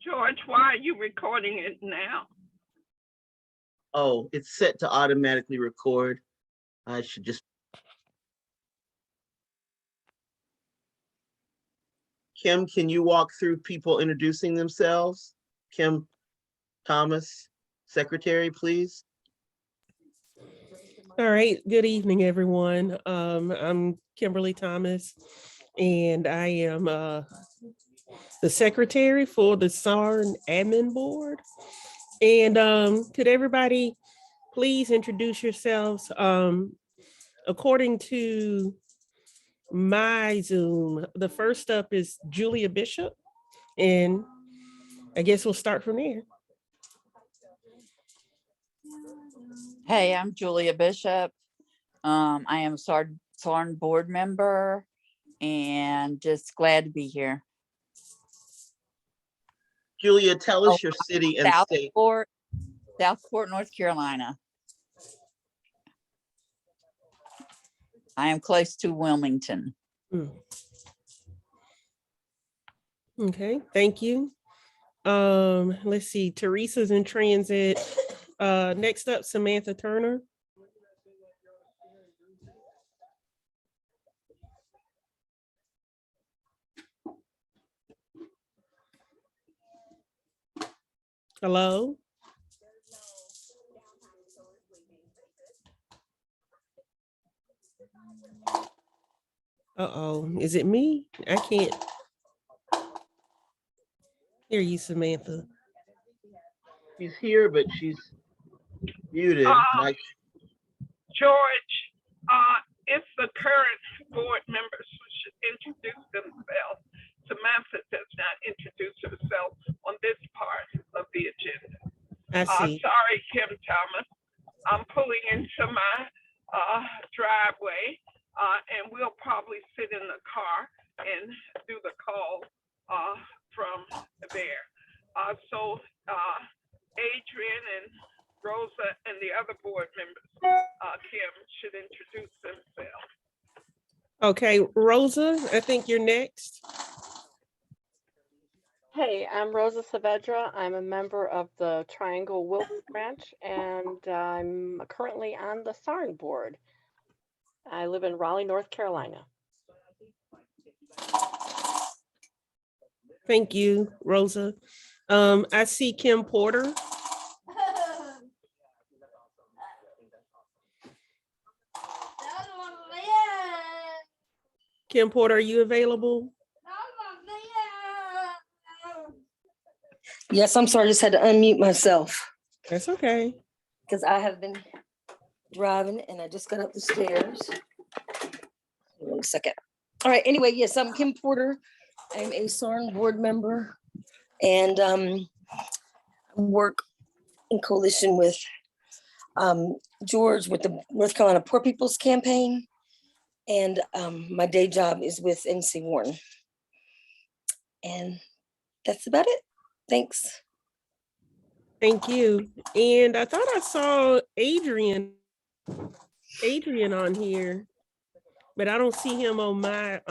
George, why are you recording it now? Oh, it's set to automatically record. I should just. Kim, can you walk through people introducing themselves? Kim Thomas, Secretary, please. All right, good evening, everyone. I'm Kimberly Thomas, and I am the secretary for the SARN Admin Board. And could everybody please introduce yourselves? According to my Zoom, the first up is Julia Bishop, and I guess we'll start from there. Hey, I'm Julia Bishop. I am a SARN board member and just glad to be here. Julia, tell us your city and state. Southport, North Carolina. I am close to Wilmington. Okay, thank you. Let's see, Teresa's in transit. Next up, Samantha Turner. Hello? Uh-oh, is it me? I can't hear you, Samantha. She's here, but she's muted. George, it's the current board members who should introduce themselves. Samantha does not introduce herself on this part of the agenda. I see. Sorry, Kim Thomas. I'm pulling into my driveway, and we'll probably sit in the car and do the call from there. So Adrian and Rosa and the other board members, Kim, should introduce themselves. Okay, Rosa, I think you're next. Hey, I'm Rosa Saavedra. I'm a member of the Triangle Wilton branch, and I'm currently on the SARN board. I live in Raleigh, North Carolina. Thank you, Rosa. I see Kim Porter. Kim Porter, are you available? Yes, I'm sorry, I just had to unmute myself That's okay. because I have been driving and I just got up the stairs. One second. All right, anyway, yes, I'm Kim Porter. I'm a SARN board member and I work in coalition with George with the North Carolina Poor People's Campaign. And my day job is with NC Warren. And that's about it. Thanks. Thank you. And I thought I saw Adrian on here, but I don't see him on my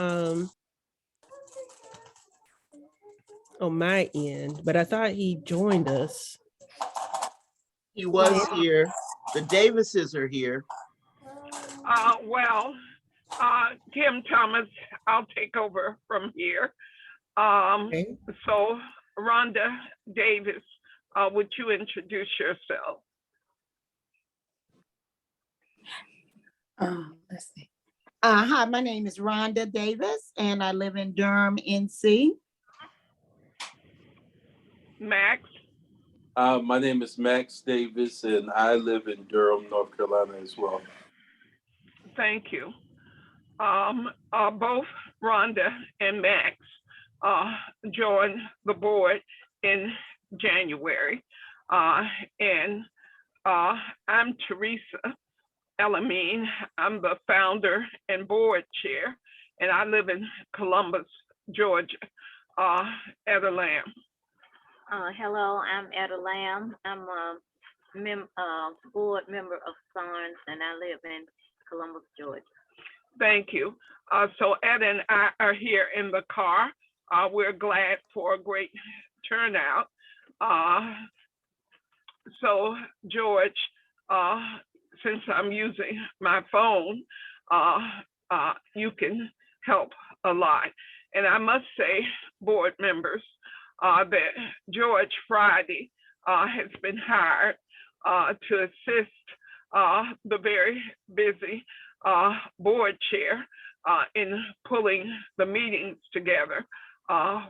end, but I thought he joined us. He was here. The Davises are here. Kim Thomas, I'll take over from here. Okay. So Rhonda Davis, would you introduce yourself? Let's see. Hi, my name is Rhonda Davis and I live in Durham, NC. Max? My name is Max Davis and I live in Durham, North Carolina as well. Thank you. Both Rhonda and Max joined the board in January. And I'm Teresa Elamine. I'm the founder and board chair, and I live in Columbus, Georgia. Etta Lamb. Hello, I'm Etta Lamb. I'm a board member of SARN, and I live in Columbus, Georgia. Thank you. So Ed and I are here in the car. We're glad for a great turnout. So George, since I'm using my phone, you can help a lot. And I must say, board members, that George Friday has been hired to assist the very busy board chair in pulling the meetings together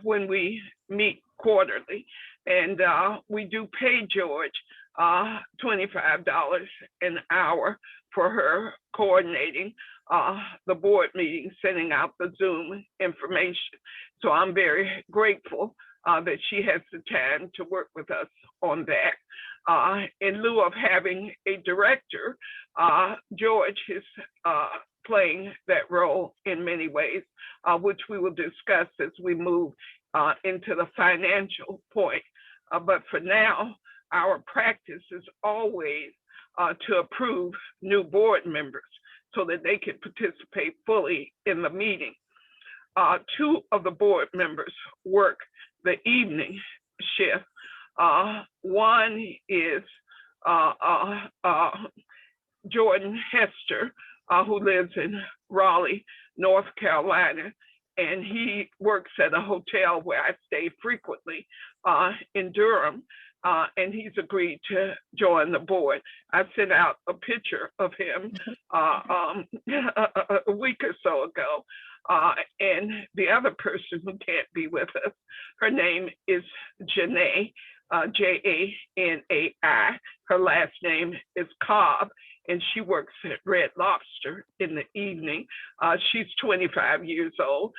when we meet quarterly. And we do pay George $25 an hour for her coordinating the board meeting, sending out the Zoom information. So I'm very grateful that she has the time to work with us on that. In lieu of having a director, George is playing that role in many ways, which we will discuss as we move into the financial point. But for now, our practice is always to approve new board members so that they can participate fully in the meeting. Two of the board members work the evening shift. One is Jordan Hester, who lives in Raleigh, North Carolina, and he works at a hotel where I stay frequently in Durham, and he's agreed to join the board. I sent out a picture of him a week or so ago, and the other person who can't be with us, her name is Janae, Janai. Her last name is Cobb, and she works at Red Lobster in the evening. She's 25 years old.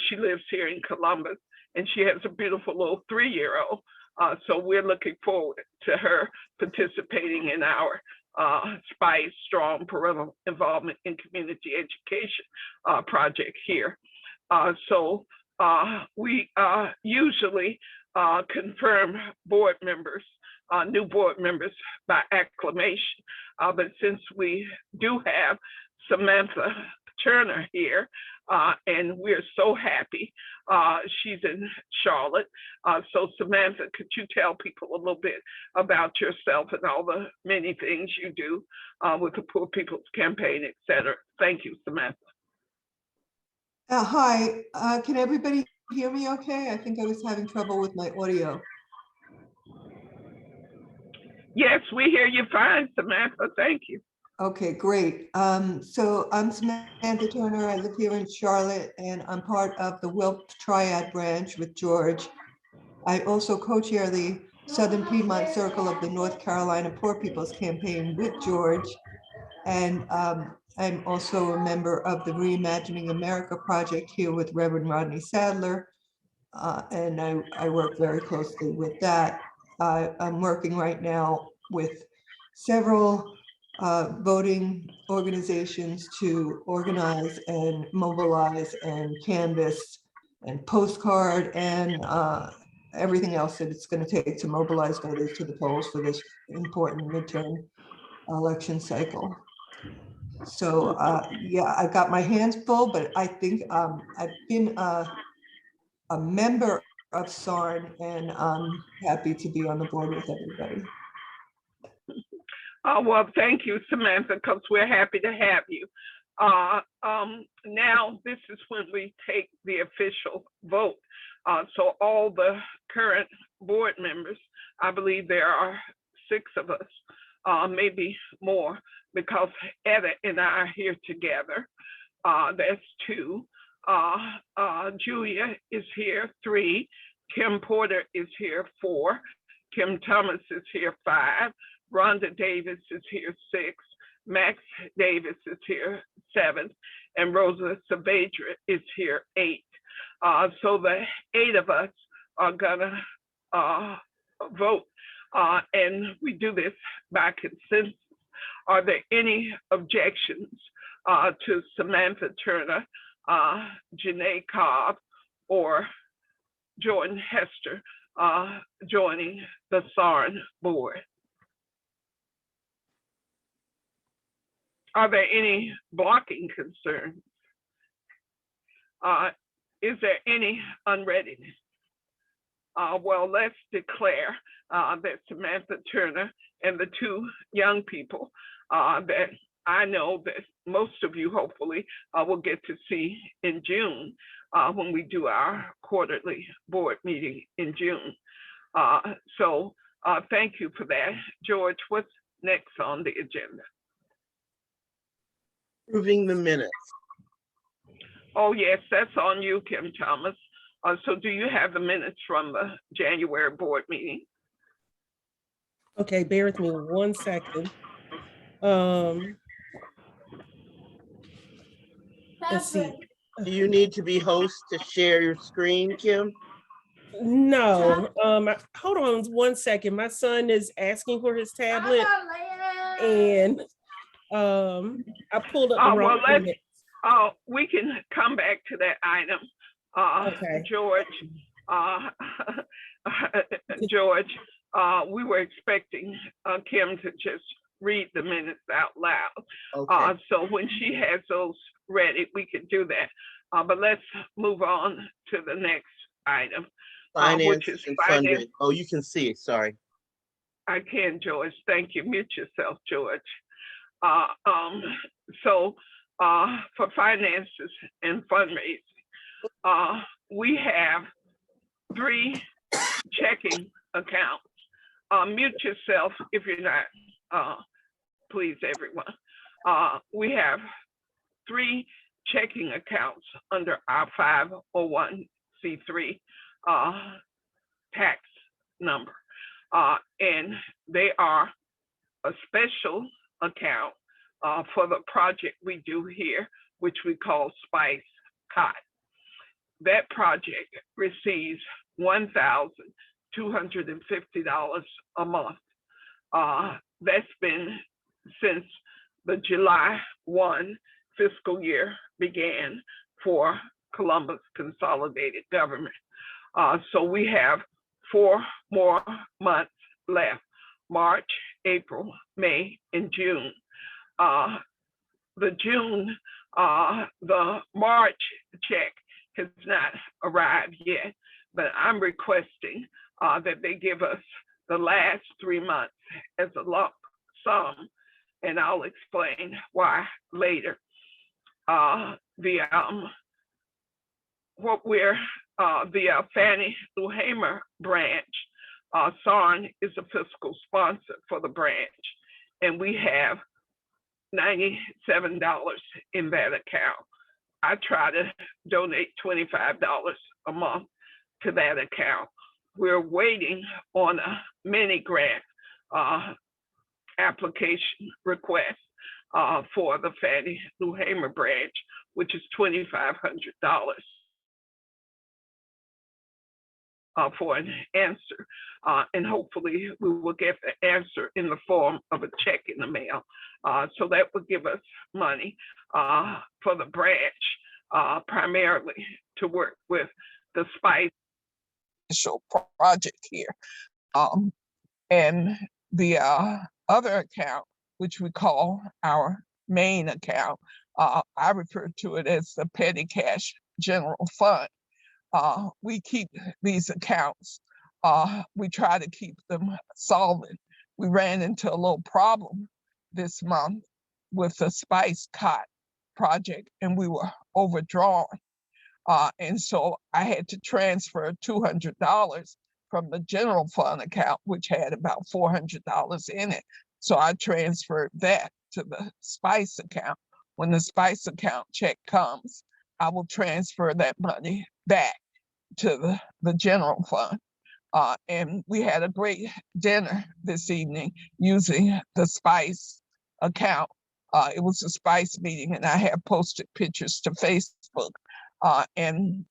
She lives here in Columbus, and she has a beautiful little 3-year-old. So we're looking forward to her participating in our SPICE, Strong Parental Involvement in Community Education project here. So we usually confirm board members, new board members by acclamation. But since we do have Samantha Turner here, and we're so happy, she's in Charlotte. So Samantha, could you tell people a little bit about yourself and all the many things you do with the Poor People's Campaign, et cetera? Thank you, Samantha. Hi, can everybody hear me okay? I think I was having trouble with my audio. Yes, we hear you fine, Samantha. Thank you. Okay, great. So I'm Samantha Turner. I live here in Charlotte, and I'm part of the WILP Triad branch with George. I also co-chair the Southern Piedmont Circle of the North Carolina Poor People's Campaign with George. And I'm also a member of the Reimagining America project here with Reverend Rodney Sadler. And I work very closely with that. I'm working right now with several voting organizations to organize and mobilize and canvass and postcard and everything else that it's going to take to mobilize voters to the polls for this important midterm election cycle. So yeah, I got my hands full, but I think I've been a member of SARN, and I'm happy to be on the board with everybody. Well, thank you, Samantha, because we're happy to have you. Now, this is when we take the official vote. So all the current board members, I believe there are 6 of us, maybe more, because Etta and I are here together. That's 2. Julia is here, 3. Kim Porter is here, 4. Kim Thomas is here, 5. Rhonda Davis is here, 6. Max Davis is here, 7. And Rosa Saavedra is here, 8. So the 8 of us are gonna vote, and we do this by consensus. Are there any objections to Samantha Turner, Janae Cobb, or Jordan Hester joining the SARN board? Are there any blocking concerns? Is there any unreadiness? Well, let's declare that Samantha Turner and the two young people that I know that most of you hopefully will get to see in June when we do our quarterly board meeting in June. So thank you for that. George, what's next on the agenda? Approving the minutes. Oh, yes, that's on you, Kim Thomas. So do you have the minutes from the January board meeting? Okay, bear with me 1 second. Let's see. Do you need to be host to share your screen, Kim? No, hold on 1 second. My son is asking for his tablet, and I pulled up the wrong minutes. We can come back to that item. Okay. George, George, we were expecting Kim to just read the minutes out loud. Okay. So when she has those ready, we could do that. But let's move on to the next item, which is and finance. fundraising. Oh, you can see it. Sorry. I can, George. Thank you. Mute yourself, George. So for finances and fundraising, we have 3 checking accounts. Mute yourself if you're not, please, everyone. We have 3 checking accounts under our 501c3 tax number. And they are a special account for the project we do here, which we call Spice Cot. That project receives $1,250 a month. That's been since the July 1 fiscal year began for Columbus Consolidated Government. So we have 4 more months left: March, April, May, and June. The March check has not arrived yet, but I'm requesting that they give us the last 3 months as a lump sum, and I'll explain why later. The Fannie Lou Hamer branch, SARN is a fiscal sponsor for the branch, and we have $97 in that account. I try to donate $25 a month to that account. We're waiting on a mini grant application request for the Fannie Lou Hamer branch, which is $2,500 for an answer. And hopefully we will get the answer in the form of a check in the mail. So that would give us money for the branch, primarily to work with the Spice project here. And the other account, which we call our main account, I refer to it as the petty cash general fund. We keep these accounts. We try to keep them solvent. We ran into a little problem this month with the Spice Cot project, and we were overdrawn. And so I had to transfer $200 from the general fund account, which had about $400 in it. So I transferred that to the Spice account. When the Spice account check comes, I will transfer that money back to the general fund. And we had a great dinner this evening using the Spice account. It was a Spice meeting, and I have posted pictures to Facebook. And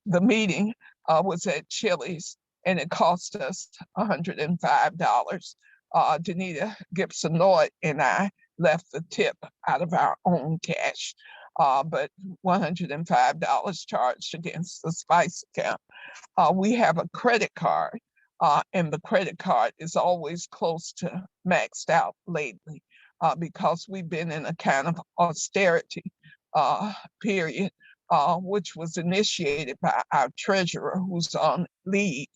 the meeting was at Chili's, and it cost us $105. Danita Gibson-Lloyd and I left the tip out of our own cash, but $105 charged against the Spice account. We have a credit card, and the credit card is always close to maxed out lately because we've been in a kind of austerity period, which was initiated by our treasurer, who's on leave.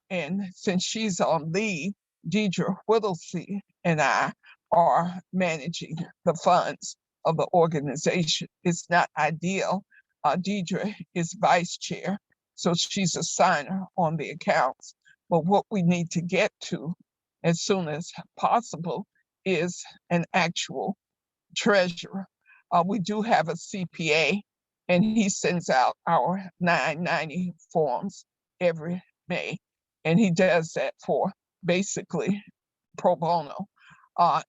And since she's on leave, Deidre Whittlesey and I are managing the funds of the organization. It's not ideal. Deidre is vice chair, so she's a signer on the accounts. But what we need to get to as soon as possible is an actual treasurer. We do have a CPA, and he sends out our 990 forms every May, and he does that for basically pro bono.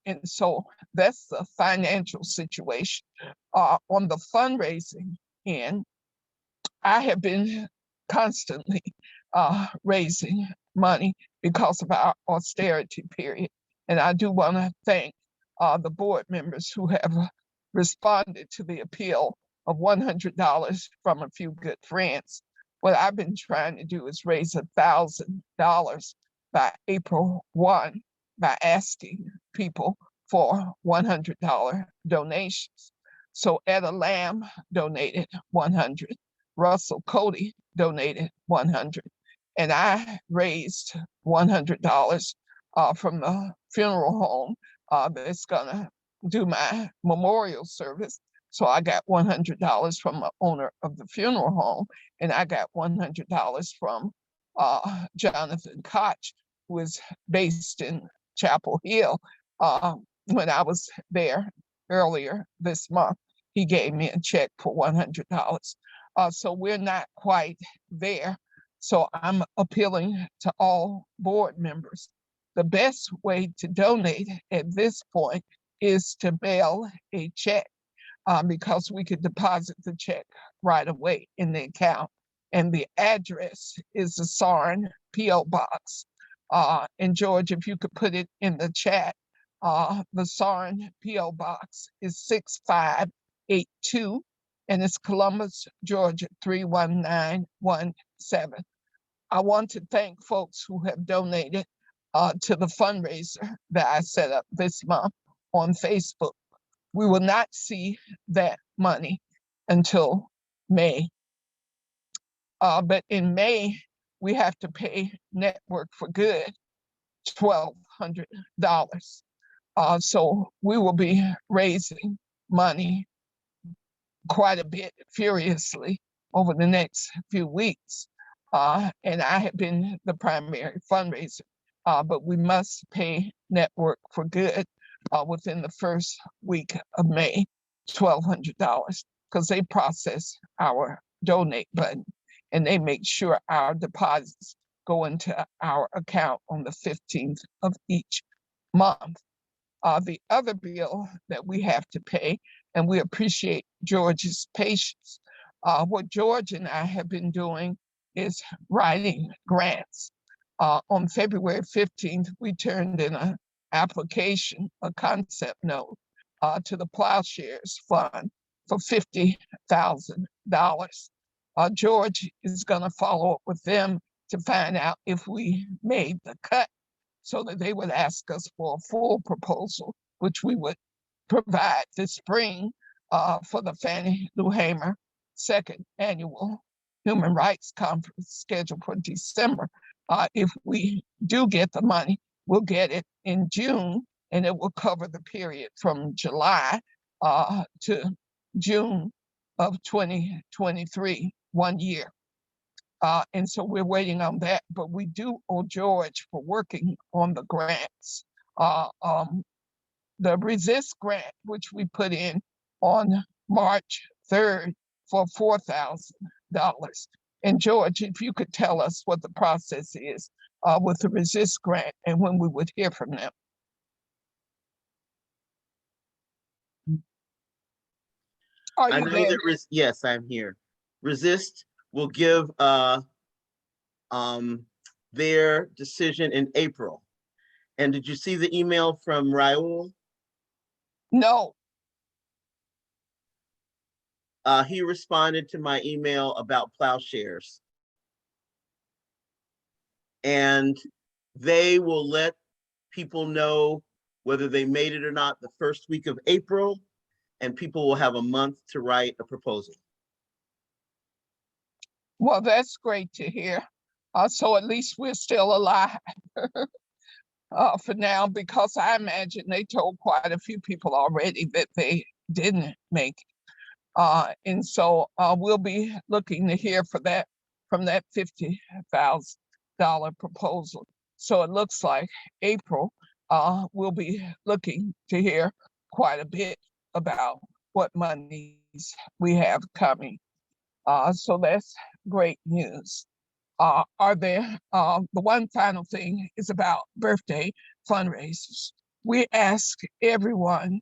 And so that's the financial situation. On the fundraising end, I have been constantly raising money because of our austerity period. And I do want to thank the board members who have responded to the appeal of $100 from a few good friends. What I've been trying to do is raise $1,000 by April 1 by asking people for $100 donations. So Etta Lamb donated 100. Russell Cody donated 100, and I raised $100 from the funeral home that's gonna do my memorial service. So I got $100 from the owner of the funeral home, and I got $100 from Jonathan Koch, who is based in Chapel Hill. When I was there earlier this month, he gave me a check for $100. So we're not quite there. So I'm appealing to all board members. The best way to donate at this point is to mail a check because we could deposit the check right away in the account. And the address is the SARN P.O. Box. And George, if you could put it in the chat, the SARN P.O. Box is 6582. And it's Columbus, Georgia, 31917. I want to thank folks who have donated to the fundraiser that I set up this month on Facebook. We will not see that money until May. But in May, we have to pay Network for Good $1,200. So we will be raising money quite a bit furiously over the next few weeks. And I have been the primary fundraiser, but we must pay Network for Good within the first week of May, $1,200, because they process our donate button and they make sure our deposits go into our account on the 15th of each month. The other bill that we have to pay, and we appreciate George's patience. What George and I have been doing is writing grants. On February 15th, we turned in an application, a concept note, to the Plowshares Fund for $50,000. George is going to follow up with them to find out if we made the cut, so that they would ask us for a full proposal, which we would provide this spring for the Fannie Lou Hamer second annual Human Rights Conference scheduled for December. If we do get the money, we'll get it in June, and it will cover the period from July to June of 2023, 1 year. And so we're waiting on that, but we do owe George for working on the grants. The Resist grant, which we put in on March 3rd for $4,000. And George, if you could tell us what the process is with the Resist grant and when we would hear from them. Are I you know there? that yes, I'm here. Resist will give their decision in April. And did you see the email from Raul? No. He responded to my email about Plowshares. And they will let people know whether they made it or not the first week of April, and people will have a month to write a proposal. Well, that's great to hear. So at least we're still alive for now, because I imagine they told quite a few people already that they didn't make it. And so we'll be looking to hear for that from that $50,000 proposal. So it looks like April, we'll be looking to hear quite a bit about what monies we have coming. So that's great news. Are there, the one final thing is about birthday fundraisers. We ask everyone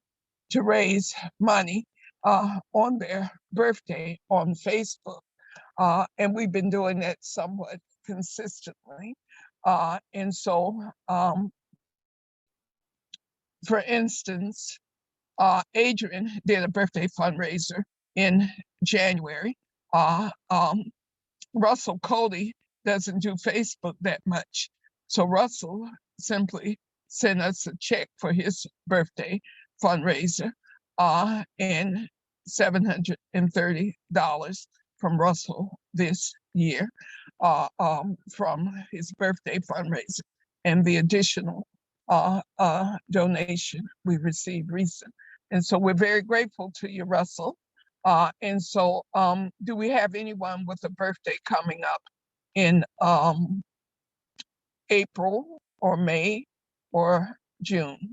to raise money on their birthday on Facebook. And we've been doing that somewhat consistently. And so, for instance, Adrian did a birthday fundraiser in January. Russell Cody doesn't do Facebook that much. So Russell simply sent us a check for his birthday fundraiser, and $730 from Russell this year, from his birthday fundraiser, and the additional donation we received recent. And so we're very grateful to you, Russell. And so do we have anyone with a birthday coming up in April or May or June?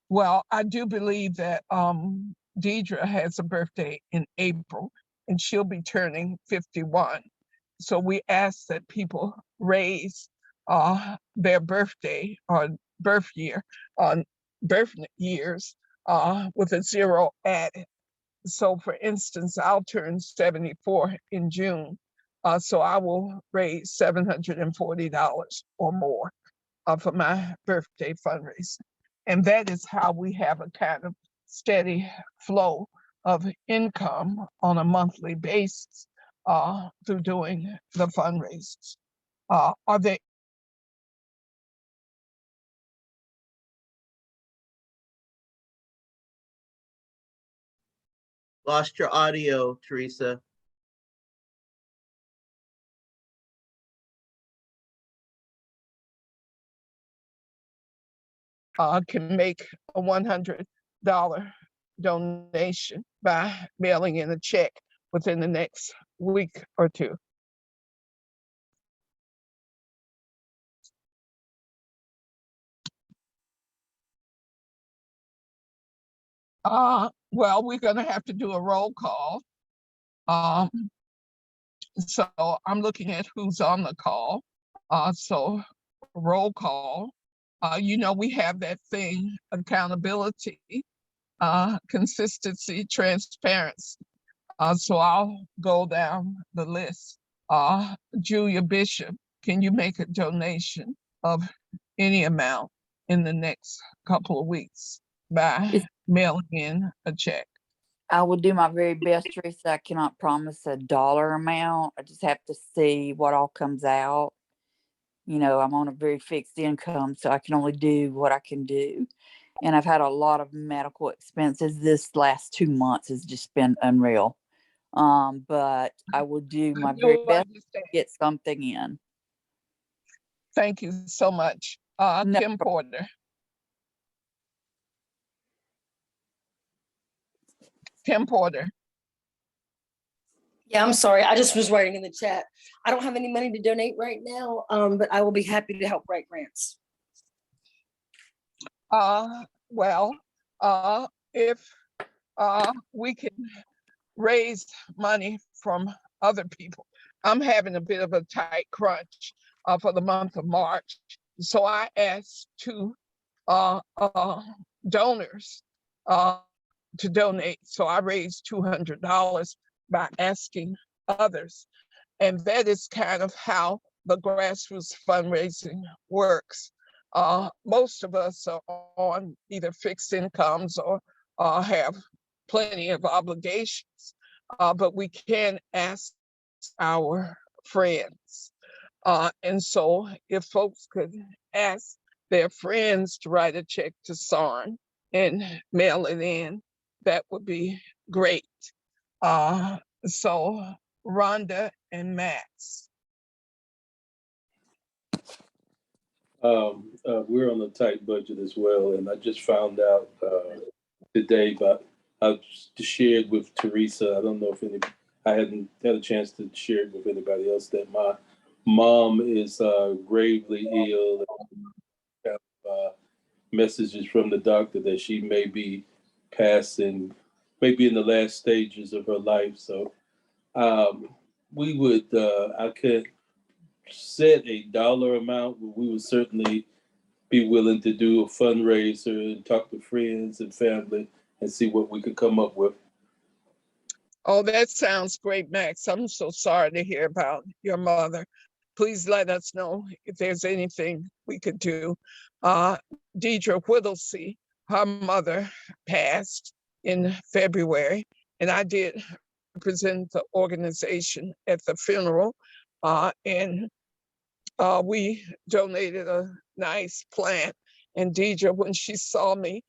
Well, I do believe that Deidre has a birthday in April, and she'll be turning 51. So we ask that people raise their birthday or birth year on birth years with a zero added. So for instance, I'll turn 74 in June. So I will raise $740 or more for my birthday fundraiser. And that is how we have a kind of steady flow of income on a monthly basis through doing the fundraisers. Are there Lost your audio, Teresa. can make a $100 donation by mailing in a check within the next week or two. Well, we're gonna have to do a roll call. So I'm looking at who's on the call. So roll call. You know, we have that thing, accountability, consistency, transparency. So I'll go down the list. Julia Bishop, can you make a donation of any amount in the next couple of weeks by mailing in a check? I will do my very best, Teresa. I cannot promise a dollar amount. I just have to see what all comes out. You know, I'm on a very fixed income, so I can only do what I can do. And I've had a lot of medical expenses. This last 2 months has just been unreal. But I will do my very best to get something in. Thank you so much. No. Kim Porter. Kim Porter. Yeah, I'm sorry. I just was writing in the chat. I don't have any money to donate right now, but I will be happy to help write grants. Well, if we can raise money from other people, I'm having a bit of a tight crunch for the month of March. So I asked two donors to donate. So I raised $200 by asking others. And that is kind of how the grassroots fundraising works. Most of us are on either fixed incomes or have plenty of obligations, but we can ask our friends. And so if folks could ask their friends to write a check to SARN and mail it in, that would be great. So Rhonda and Max. We're on a tight budget as well, and I just found out today, but I shared with Teresa. I don't know if I hadn't had a chance to share it with anybody else, that my mom is gravely ill. Messages from the doctor that she may be passing, maybe in the last stages of her life. So we would, I could set a dollar amount, but we would certainly be willing to do a fundraiser and talk to friends and family and see what we could come up with. Oh, that sounds great, Max. I'm so sorry to hear about your mother. Please let us know if there's anything we could do. Deidre Whittlesey, her mother passed in February, and I did represent the organization at the funeral. And we donated a nice plant. And Deidre, when she saw me,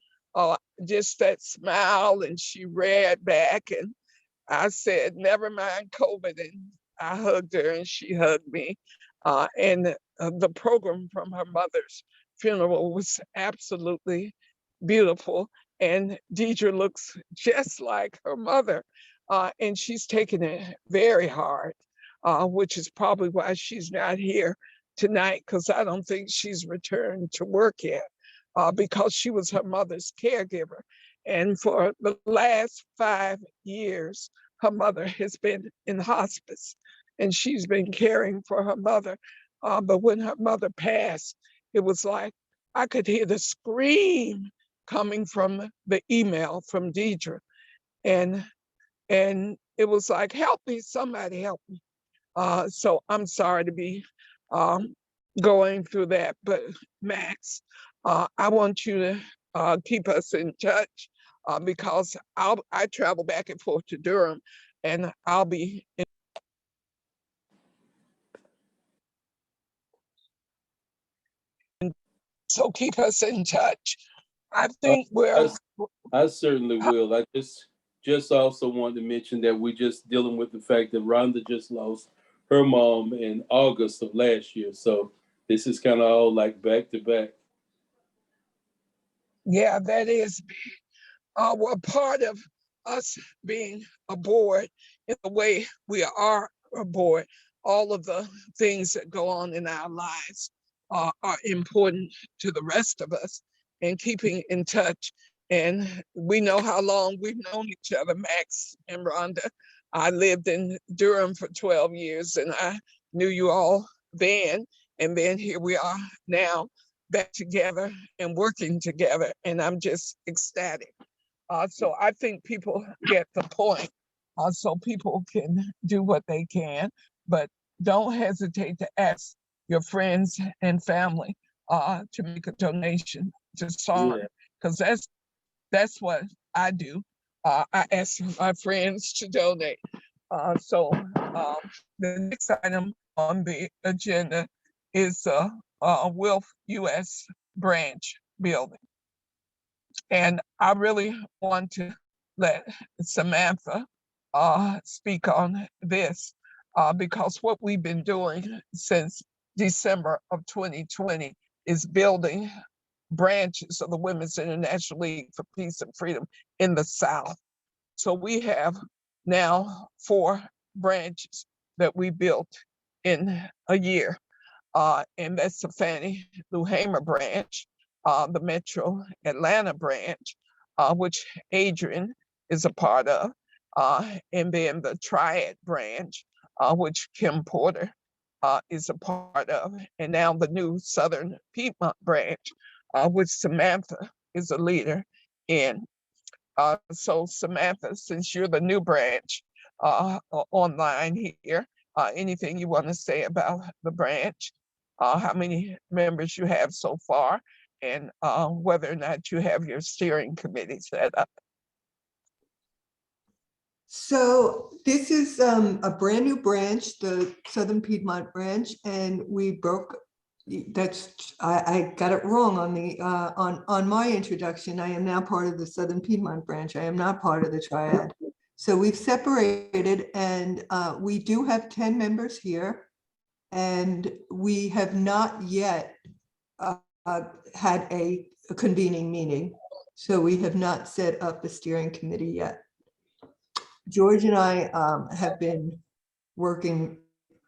just that smile, and she read back, and I said, never mind COVID. And I hugged her and she hugged me. And the program from her mother's funeral was absolutely beautiful. And Deidre looks just like her mother. And she's taken it very hard, which is probably why she's not here tonight, because I don't think she's returned to work yet, because she was her mother's caregiver. And for the last 5 years, her mother has been in hospice, and she's been caring for her mother. But when her mother passed, it was like I could hear the scream coming from the email from Deidre. And it was like, help me, somebody help me. So I'm sorry to be going through that. But Max, I want you to keep us in touch, because I travel back and forth to Durham, and I'll be in. So keep us in touch. I think I certainly will. I just also wanted to mention that we're just dealing with the fact that Rhonda just lost her mom in August of last year. So this is kind of all like back to back. Yeah, that is big. Well, part of us being a board, in the way we are a board, all of the things that go on in our lives are important to the rest of us, and keeping in touch. And we know how long we've known each other, Max and Rhonda. I lived in Durham for 12 years, and I knew you all then. And then here we are now, back together and working together. And I'm just ecstatic. So I think people get the point. So people can do what they can, but don't hesitate to ask your friends and family to make a donation to SARN, because that's what I do. I ask my friends to donate. So the next item on the agenda is Wilf U.S. branch building. And I really want to let Samantha speak on this, because what we've been doing since December of 2020 is building branches of the Women's International League for Peace and Freedom in the South. So we have now 4 branches that we built in a year. And that's the Fannie Lou Hamer branch, the Metro Atlanta branch, which Adrian is a part of, and then the Triad branch, which Kim Porter is a part of, and now the new Southern Piedmont branch, which Samantha is a leader in. So Samantha, since you're the new branch online here, anything you want to say about the branch, how many members you have so far, and whether or not you have your steering committee set up? So this is a brand new branch, the Southern Piedmont branch, and we broke. I got it wrong on the on my introduction. I am now part of the Southern Piedmont branch. I am not part of the Triad. So we've separated, and we do have 10 members here. And we have not yet had a convening meeting. So we have not set up a steering committee yet. George and I have been working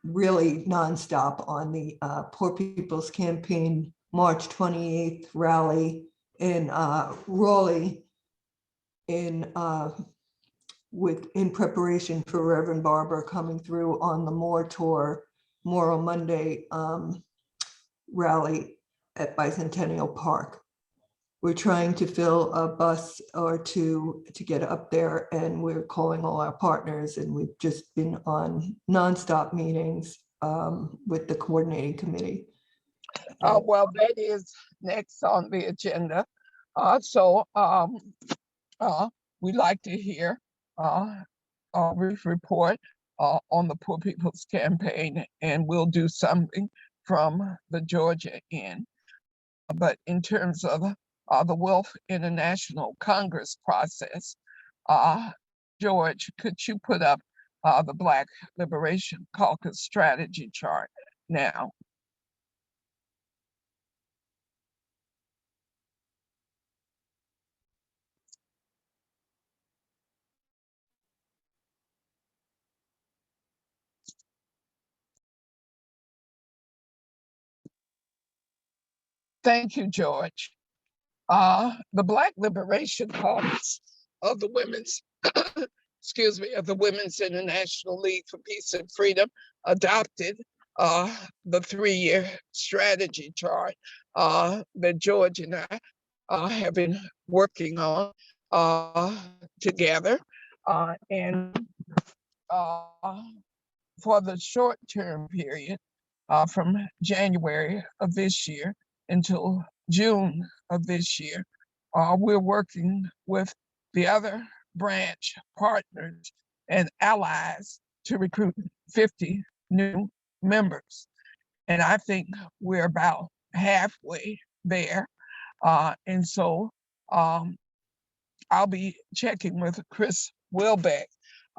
really nonstop on the Poor People's Campaign March 28th rally in Raleigh in preparation for Reverend Barber coming through on the More Tour Moral Monday rally at Bicentennial Park. We're trying to fill a bus or two to get up there, and we're calling all our partners, and we've just been on nonstop meetings with the coordinating committee. Well, that is next on the agenda. We'd like to hear a brief report on the Poor People's Campaign, and we'll do something from the Georgia end. But in terms of the Wealth International Congress process, George, could you put up the Black Liberation Caucus strategy chart now? Thank you, George. The Black Liberation Caucus of the Women's, excuse me, of the Women's International League for Peace and Freedom adopted the 3-year strategy chart that George and I have been working on together. And for the short-term period from January of this year until June of this year, we're working with the other branch partners and allies to recruit 50 new members. And I think we're about halfway there. And so I'll be checking with Chris Wilbeck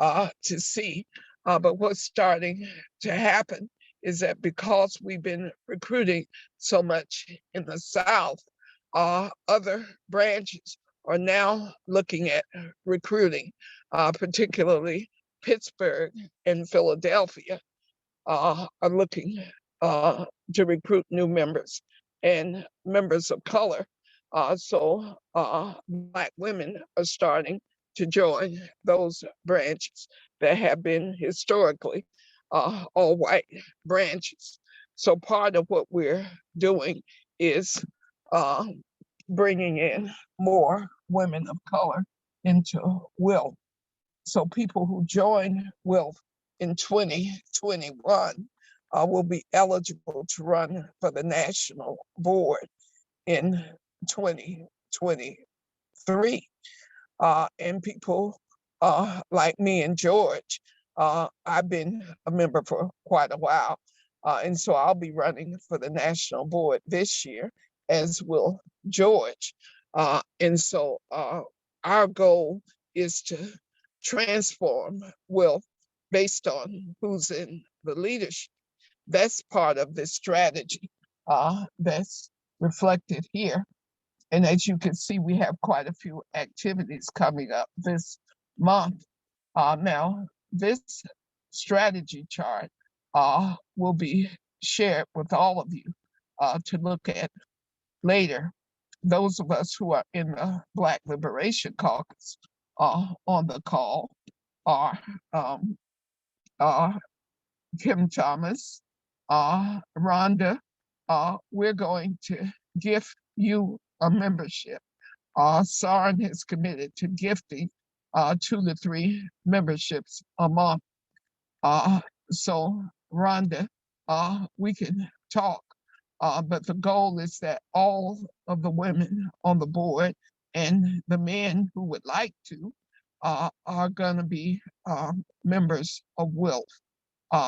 to see, but what's starting to happen is that because we've been recruiting so much in the South, other branches are now looking at recruiting, particularly Pittsburgh and Philadelphia are looking to recruit new members and members of color. So Black women are starting to join those branches that have been historically all white branches. So part of what we're doing is bringing in more women of color into WILF. So people who join WILF in 2021 will be eligible to run for the national board in 2023. And people like me and George, I've been a member for quite a while. And so I'll be running for the national board this year, as will George. And so our goal is to transform WILF based on who's in the leadership. That's part of this strategy that's reflected here. And as you can see, we have quite a few activities coming up this month. Now, this strategy chart will be shared with all of you to look at later. Those of us who are in the Black Liberation Caucus on the call are Kim Thomas, Rhonda. We're going to gift you a membership. SARN has committed to gifting 2 to 3 memberships a month. So Rhonda, we can talk, but the goal is that all of the women on the board and the men who would like to are gonna be members of WILF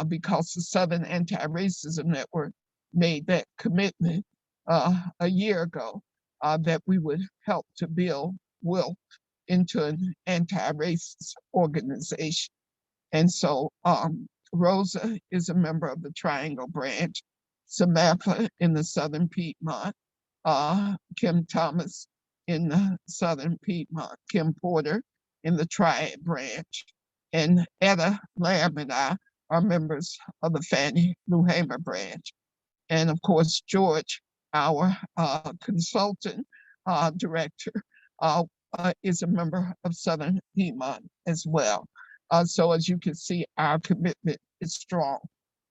because the Southern Anti-Racism Network made that commitment a year ago that we would help to build WILF into an anti-racist organization. And so Rosa is a member of the Triangle Branch, Samantha in the Southern Piedmont, Kim Thomas in the Southern Piedmont, Kim Porter in the Triad Branch, and Etta Lamb and I are members of the Fannie Lou Hamer Branch. And of course, George, our consultant director, is a member of Southern Piedmont as well. So as you can see, our commitment is strong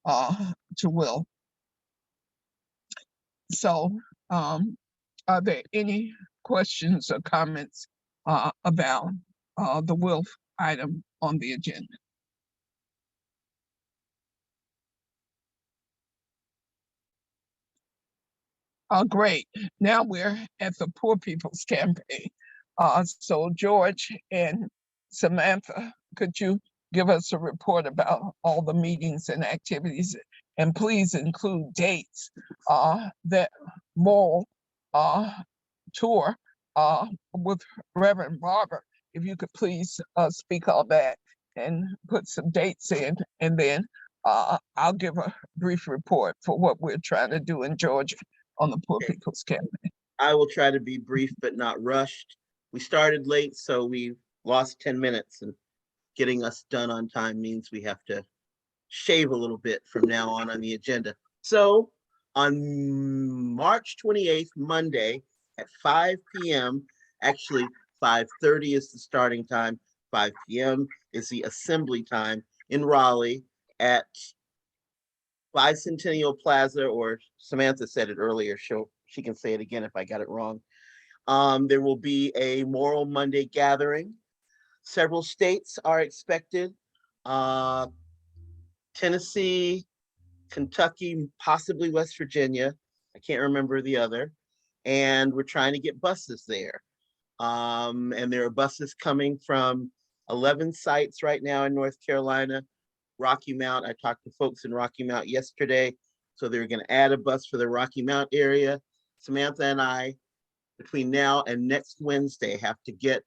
to Will. So are there any questions or comments about the Will item on the agenda? Great. Now we're at the Poor People's Campaign. So George and Samantha, could you give us a report about all the meetings and activities? And please include dates that Moral tour with Reverend Barber. If you could please speak on that and put some dates in, and then I'll give a brief report for what we're trying to do in Georgia on the Poor People's Campaign. I will try to be brief but not rushed. We started late, so we lost 10 minutes, and getting us done on time means we have to shave a little bit from now on the agenda. So on March 28th, Monday at 5 p.m., actually 5:30 is the starting time, 5 p.m. is the assembly time in Raleigh at Bicentennial Plaza, or Samantha said it earlier, she can say it again if I got it wrong. There will be a Moral Monday gathering. Several states are expected. Tennessee, Kentucky, possibly West Virginia. I can't remember the other. And we're trying to get buses there. And there are buses coming from 11 sites right now in North Carolina. Rocky Mount, I talked to folks in Rocky Mount yesterday, so they're going to add a bus for the Rocky Mount area. Samantha and I, between now and next Wednesday, have to get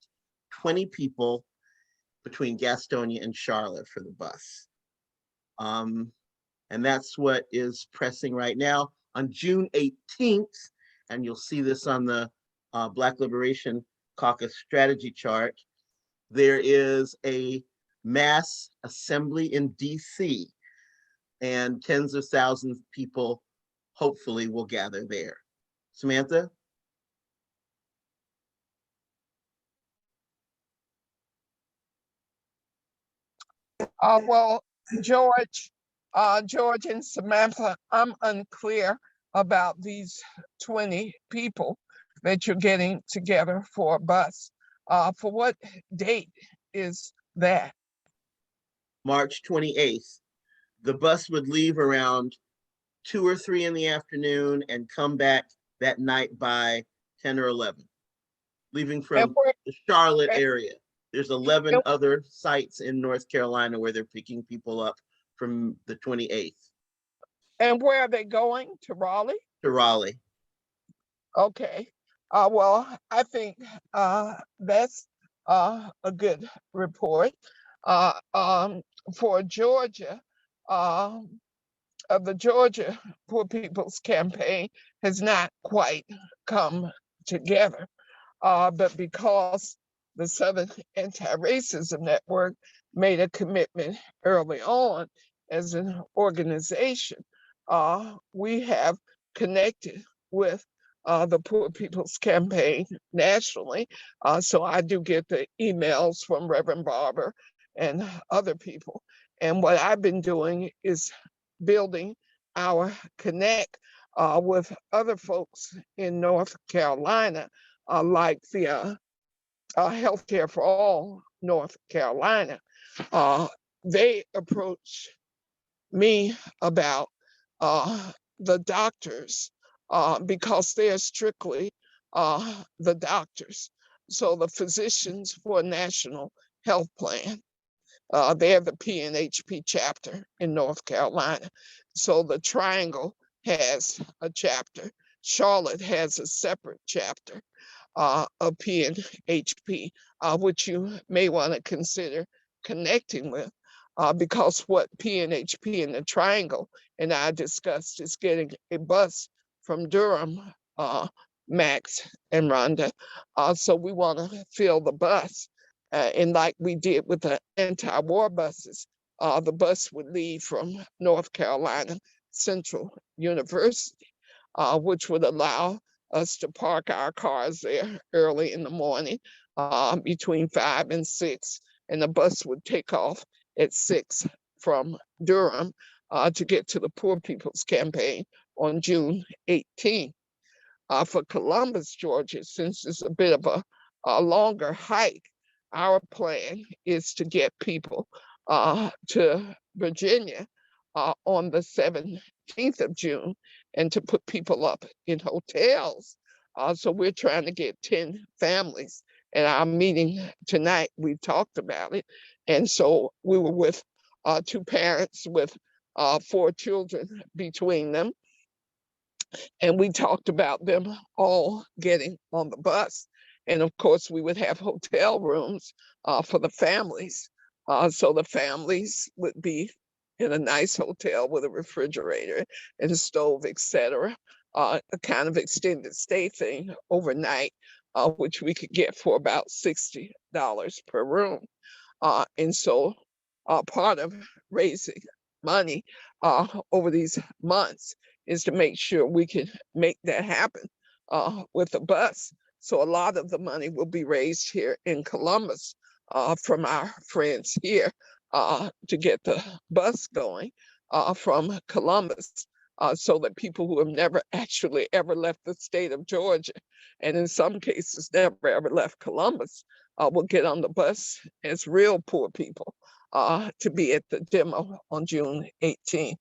20 people between Gastonia and Charlotte for the bus. And that's what is pressing right now. On June 18th, and you'll see this on the Black Liberation Caucus strategy chart, there is a mass assembly in DC, and tens of thousands of people hopefully will gather there. Samantha? Well, George and Samantha, I'm unclear about these 20 people that you're getting together for a bus. For what date is that? March 28th. The bus would leave around 2 or 3 in the afternoon and come back that night by 10 or 11, leaving from the Charlotte area. There's 11 other sites in North Carolina where they're picking people up from the 28th. And where are they going? To Raleigh? To Raleigh. Okay. Well, I think that's a good report. For Georgia, the Georgia Poor People's Campaign has not quite come together, but because the Southern Anti-Racism Network made a commitment early on as an organization, we have connected with the Poor People's Campaign nationally. So I do get the emails from Reverend Barber and other people. And what I've been doing is building our connect with other folks in North Carolina, like the Healthcare for All North Carolina. They approached me about the doctors because they're strictly the doctors. So the Physicians for a National Health Plan, they're the PNHP chapter in North Carolina. So the Triangle has a chapter. Charlotte has a separate chapter. of PNHP, which you may want to consider connecting with, because what PNHP in the Triangle and I discussed is getting a bus from Durham, Max and Rhonda. So we want to fill the bus. And like we did with the anti-war buses, the bus would leave from North Carolina Central University, which would allow us to park our cars there early in the morning, between 5 and 6, and the bus would take off at 6 from Durham to get to the Poor People's Campaign on June 18th. For Columbus, Georgia, since it's a bit of a longer hike, our plan is to get people to Virginia on the 17th of June and to put people up in hotels. So we're trying to get 10 families. At our meeting tonight, we talked about it. And so we were with 2 parents with 4 children between them. And we talked about them all getting on the bus. And of course, we would have hotel rooms for the families. So the families would be in a nice hotel with a refrigerator and a stove, etc. A kind of extended stay thing overnight, which we could get for about $60 per room. And so part of raising money over these months is to make sure we can make that happen with the bus. So a lot of the money will be raised here in Columbus from our friends here to get the bus going from Columbus, so that people who have never actually ever left the state of Georgia, and in some cases never ever left Columbus, will get on the bus as real poor people to be at the demo on June 18th.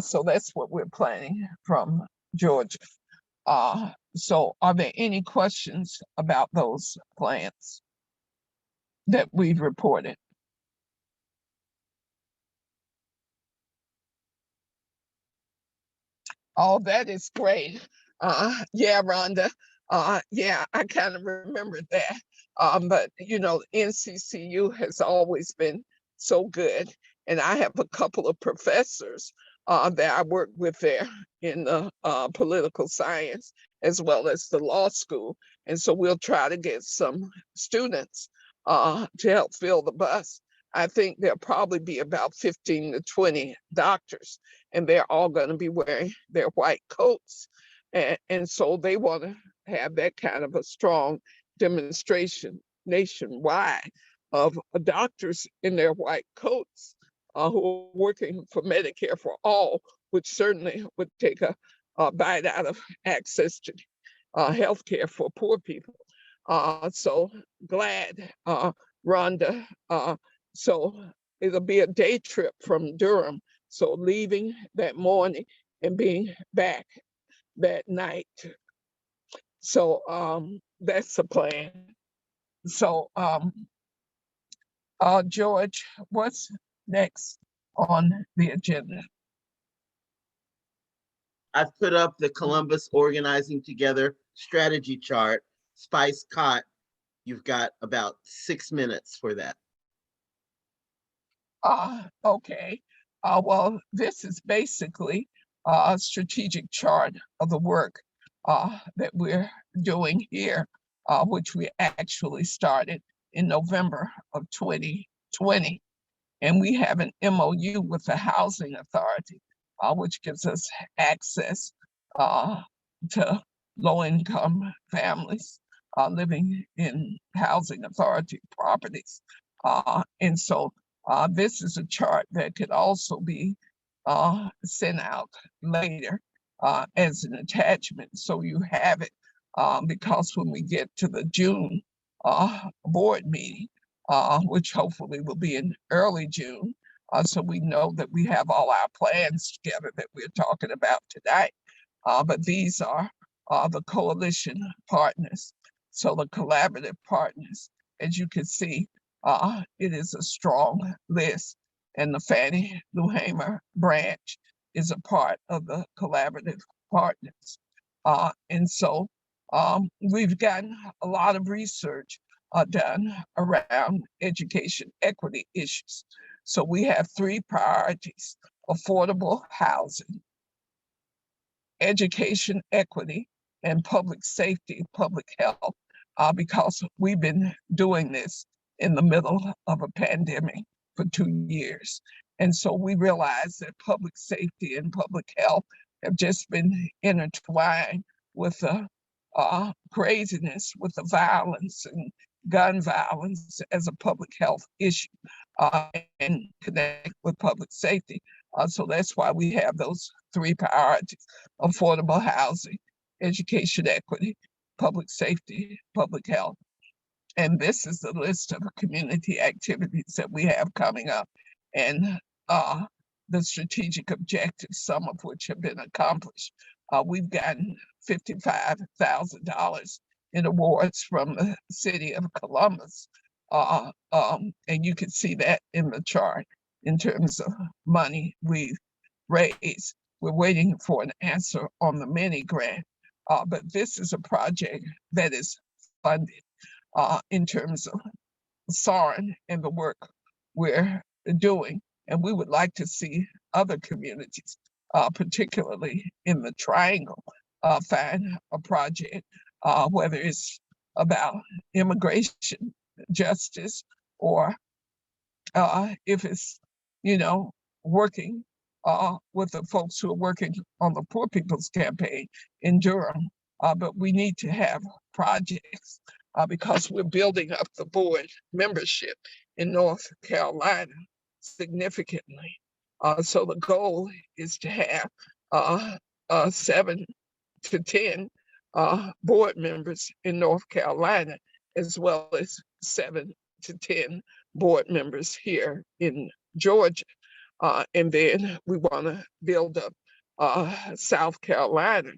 So that's what we're planning from Georgia. So are there any questions about those plans that we've reported? Oh, that is great. Yeah, Rhonda. Yeah, I kind of remember that. But you know, NCCU has always been so good. And I have a couple of professors that I work with there in the political science as well as the law school. And so we'll try to get some students to help fill the bus. I think there'll probably be about 15 to 20 doctors, and they're all going to be wearing their white coats. And so they want to have that kind of a strong demonstration nationwide of doctors in their white coats who are working for Medicare for all, which certainly would take a bite out of access to health care for poor people. So glad, Rhonda. So it'll be a day trip from Durham. So leaving that morning and being back that night. So that's the plan. So George, what's next on the agenda? I've put up the Columbus Organizing Together strategy chart. Spice Cott, you've got about 6 minutes for that. Okay. Well, this is basically a strategic chart of the work that we're doing here, which we actually started in November of 2020. And we have an MOU with the Housing Authority, which gives us access to low-income families living in Housing Authority properties. And so this is a chart that could also be sent out later as an attachment, so you have it, because when we get to the June board meeting, which hopefully will be in early June, so we know that we have all our plans together that we're talking about tonight. But these are the coalition partners, so the collaborative partners. As you can see, it is a strong list, and the Fannie Lou Hamer branch is a part of the collaborative partners. And so We've gotten a lot of research done around education equity issues. So we have 3 priorities: affordable housing, education equity, and public safety, public health, because we've been doing this in the middle of a pandemic for 2 years. And so we realize that public safety and public health have just been intertwined with the craziness, with the violence and gun violence as a public health issue, and connect with public safety. So that's why we have those 3 priorities: affordable housing, education equity, public safety, public health. And this is the list of community activities that we have coming up, and the strategic objectives, some of which have been accomplished. We've gotten $55,000 in awards from the city of Columbus. And you can see that in the chart in terms of money we've raised. We're waiting for an answer on the mini grant, but this is a project that is funded in terms of SARN and the work we're doing. And we would like to see other communities, particularly in the Triangle, find a project, whether it's about immigration justice, or if it's, working with the folks who are working on the Poor People's Campaign in Durham. But we need to have projects because we're building up the board membership in North Carolina significantly. So the goal is to have 7 to 10 board members in North Carolina, as well as 7 to 10 board members here in Georgia. And then we want to build up South Carolina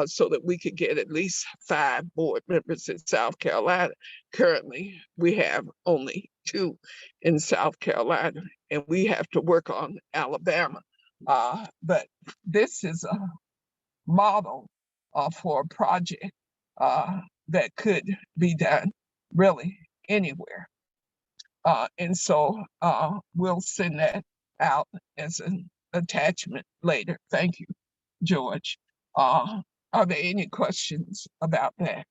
so that we could get at least 5 board members in South Carolina. Currently, we have only 2 in South Carolina, and we have to work on Alabama. But this is a model for a project that could be done really anywhere. And so we'll send that out as an attachment later. Thank you, George. Are there any questions about that?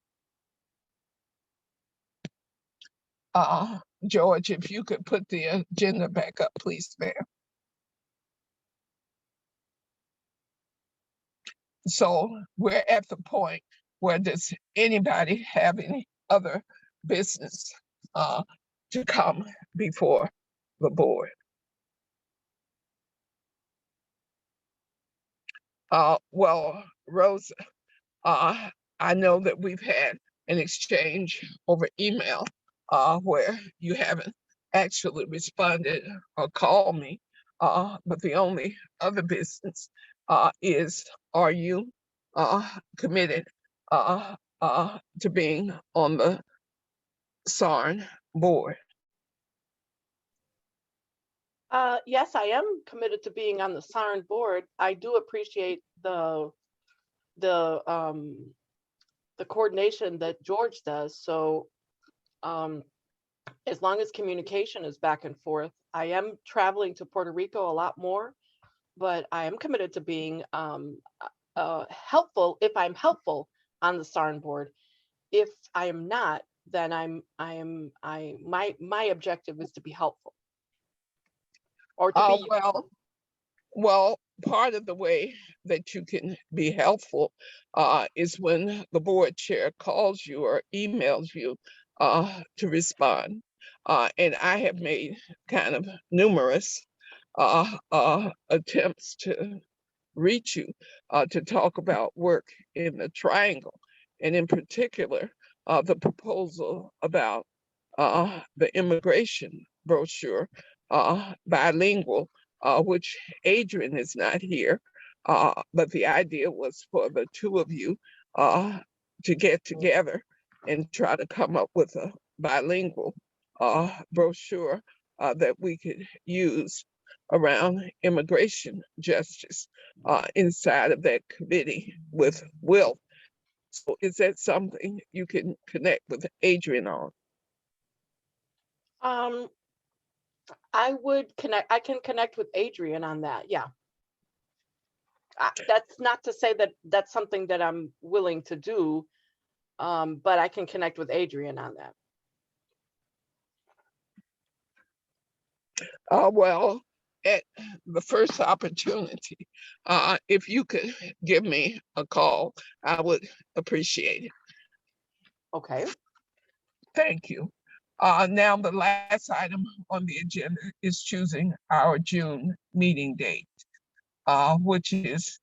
George, if you could put the agenda back up, please, ma'am. So we're at the point where does anybody have any other business to come before the board? Well, Rosa, I know that we've had an exchange over email where you haven't actually responded or called me, but the only other business is, are you committed to being on the SARN board? Yes, I am committed to being on the SARN board. I do appreciate the coordination that George does. So as long as communication is back and forth, I am traveling to Puerto Rico a lot more, but I am committed to being helpful if I'm helpful on the SARN board. If I am not, then my objective is to be helpful. Or to be well, part of the way that you can be helpful is when the board chair calls you or emails you to respond. And I have made kind of numerous attempts to reach you to talk about work in the Triangle, and in particular, the proposal about the immigration brochure, bilingual, which Adrian is not here, but the idea was for the 2 of you to get together and try to come up with a bilingual brochure that we could use around immigration justice inside of that committee with Will. So is that something you can connect with Adrian on? I can connect with Adrian on that, yeah. That's not to say that that's something that I'm willing to do, but I can connect with Adrian on that. Well, at the first opportunity, if you could give me a call, I would appreciate it. Okay. Thank you. Now, the last item on the agenda is choosing our June meeting date, which is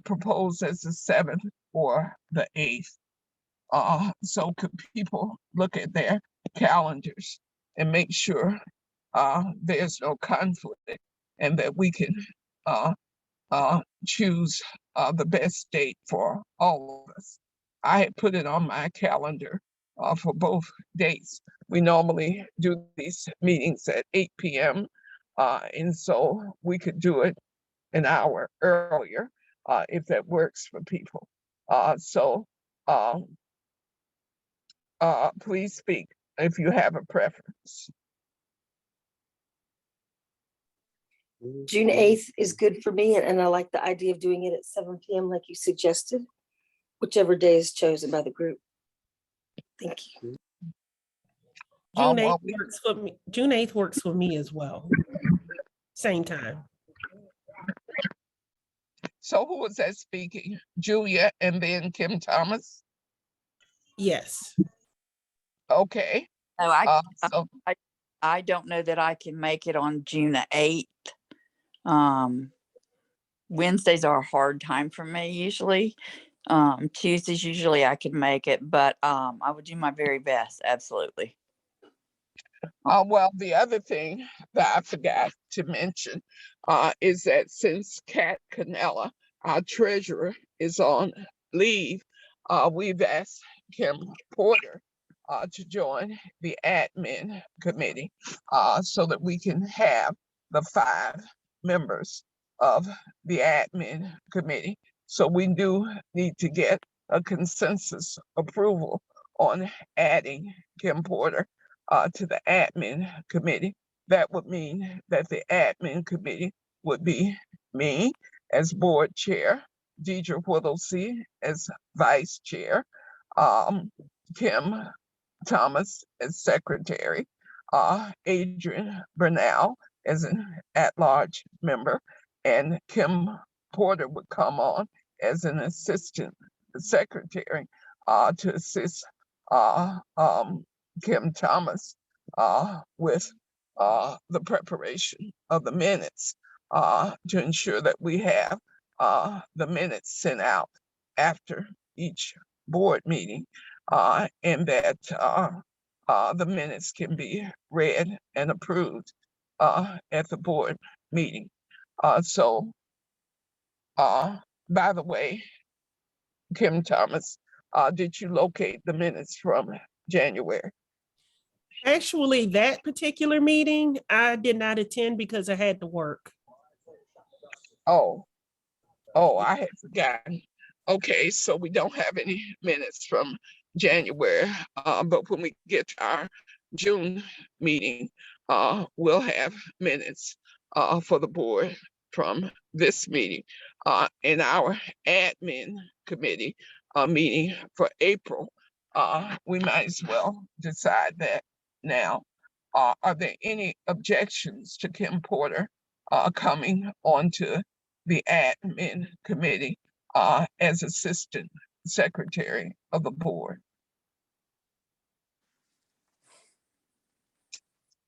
proposed as the 7th or the 8th. So could people look at their calendars and make sure there's no conflict and that we can choose the best date for all of us. I had put it on my calendar for both dates. We normally do these meetings at 8 p.m. And so we could do it an hour earlier if that works for people. So please speak if you have a preference. June 8th is good for me, and I like the idea of doing it at 7 p.m. like you suggested, whichever day is chosen by the group. Thank you. June well, 8th works for me. June 8th works for me as well. Same time. So who was that speaking? Julia and then Kim Thomas? Yes. Okay. No, So I don't know that I can make it on June 8th. Wednesdays are a hard time for me usually. Tuesdays usually I can make it, but I would do my very best, absolutely. well, the other thing that I forgot to mention is that since Kat Canella, our treasurer, is on leave, we've asked Kim Porter to join the admin committee so that we can have the 5 members of the admin committee. So we do need to get a consensus approval on adding Kim Porter to the admin committee. That would mean that the admin committee would be me as board chair, Deidre Whittlesey as vice chair, Kim Thomas as secretary, Adrian Bernal as an at-large member, and Kim Porter would come on as an assistant secretary to assist Kim Thomas with the preparation of the minutes to ensure that we have the minutes sent out after each board meeting and that the minutes can be read and approved at the board meeting. So, by the way, Kim Thomas, did you locate the minutes from January? Actually, that particular meeting, I did not attend because I had to work. Oh, I had forgotten. Okay, so we don't have any minutes from January, but when we get to our June meeting, we'll have minutes for the board from this meeting. In our admin committee meeting for April, we might as well decide that now. Are there any objections to Kim Porter coming onto the admin committee as assistant secretary of the board?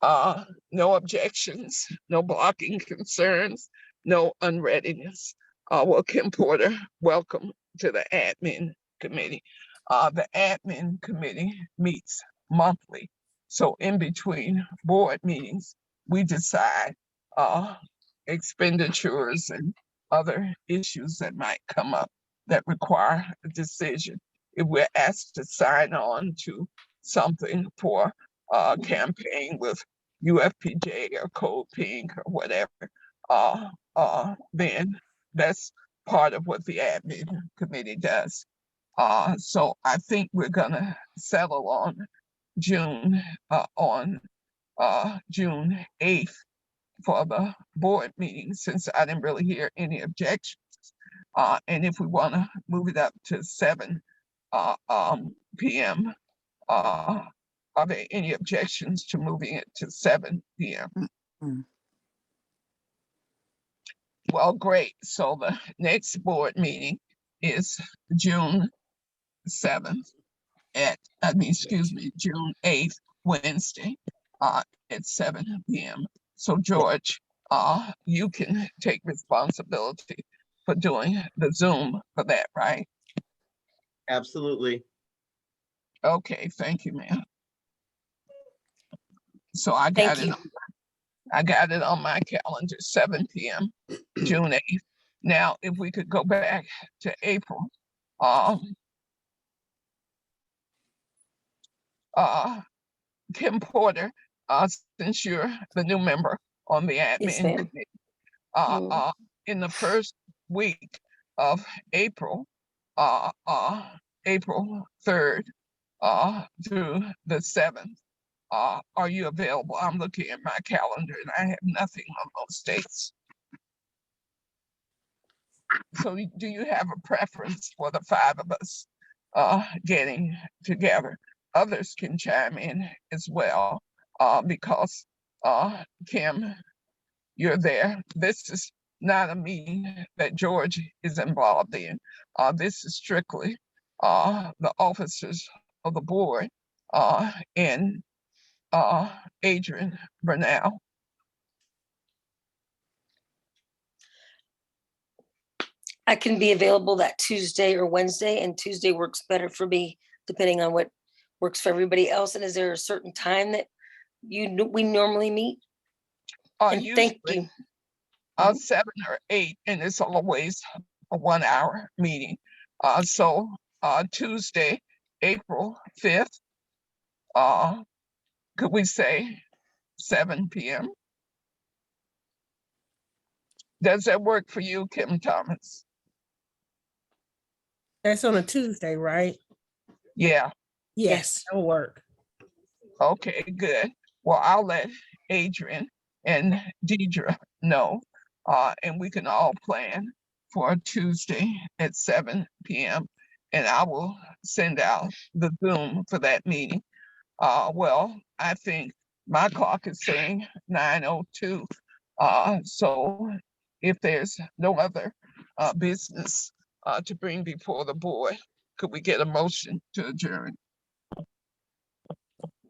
No objections, no blocking concerns, no unreadiness. Well, Kim Porter, welcome to the admin committee. The admin committee meets monthly. So in between board meetings, we decide expenditures and other issues that might come up that require a decision. If we're asked to sign on to something for a campaign with UFPJ or Code Pink or whatever, then that's part of what the admin committee does. So I think we're gonna settle on June 8th for the board meeting, since I didn't really hear any objections. And if we want to move it up to 7 p.m., are there any objections to moving it to 7 p.m.? Mm. Well, great. So the next board meeting is June 7th June 8th, Wednesday, at 7 p.m. So George, you can take responsibility for doing the Zoom for that, right? Absolutely. Okay, thank you, ma'am. So I Thank got it. you. I got it on my calendar, 7 p.m., June 8th. Now, if we could go back to April, Kim Porter, since you're the new member on the Yes, admin ma'am. committee, Mm. in the first week of April, April 3rd through the 7th, are you available? I'm looking at my calendar and I have nothing on those dates. So do you have a preference for the 5 of us getting together? Others can chime in as well, because Kim, you're there. This is not a meeting that George is involved in. This is strictly the officers of the board and Adrian Bernal. I can be available that Tuesday or Wednesday, and Tuesday works better for me, depending on what works for everybody else. And is there a certain time that we normally meet? And thank Usually you. 7 or 8, and it's always a 1-hour meeting. So Tuesday, April 5th, could we say 7 p.m.? Does that work for you, Kim Thomas? That's on a Tuesday, right? Yeah. Yes, that'll work. Okay, good. Well, I'll let Adrian and Deidre know, and we can all plan for Tuesday at 7 p.m. And I will send out the Zoom for that meeting. Well, I think my clock is saying 9:02. So if there's no other business to bring before the board, could we get a motion to adjourn?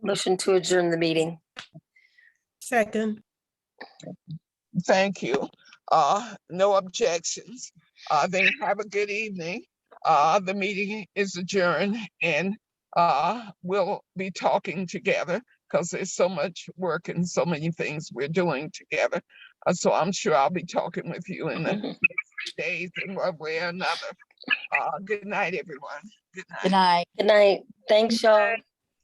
Motion to adjourn the meeting. Second. Thank you. No objections. Then have a good evening. The meeting is adjourned, and we'll be talking together because there's so much work and so many things we're doing together. So I'm sure I'll be talking with you in the next days in one way or another. Good night, everyone. Good night. Good night. Good night. Thanks, y'all.